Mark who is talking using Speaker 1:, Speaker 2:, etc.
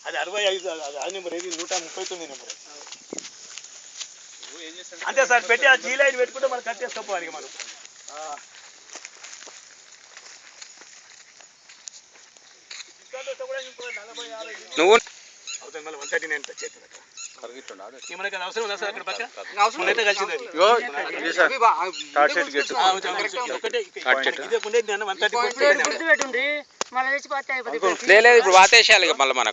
Speaker 1: అది 65 అది నెంబర్ ఏది 139 నెంబర్ అంతే సార్. పెట్టి ఆ జీ లైన్ పెట్టుకుంటే మనం కట్ చేసుకోవాలి మనం.
Speaker 2: నువ్వు
Speaker 1: అవుతుంది మళ్ళీ 139 టచ్ అవుతుంది అక్కడ. మనకి అది అవసరం ఉందా సార్ అక్కడ పక్కన అయితే కలిసింది అది.
Speaker 2: లేదు ఇప్పుడు వాతేసేయాలి మళ్ళీ మనకు.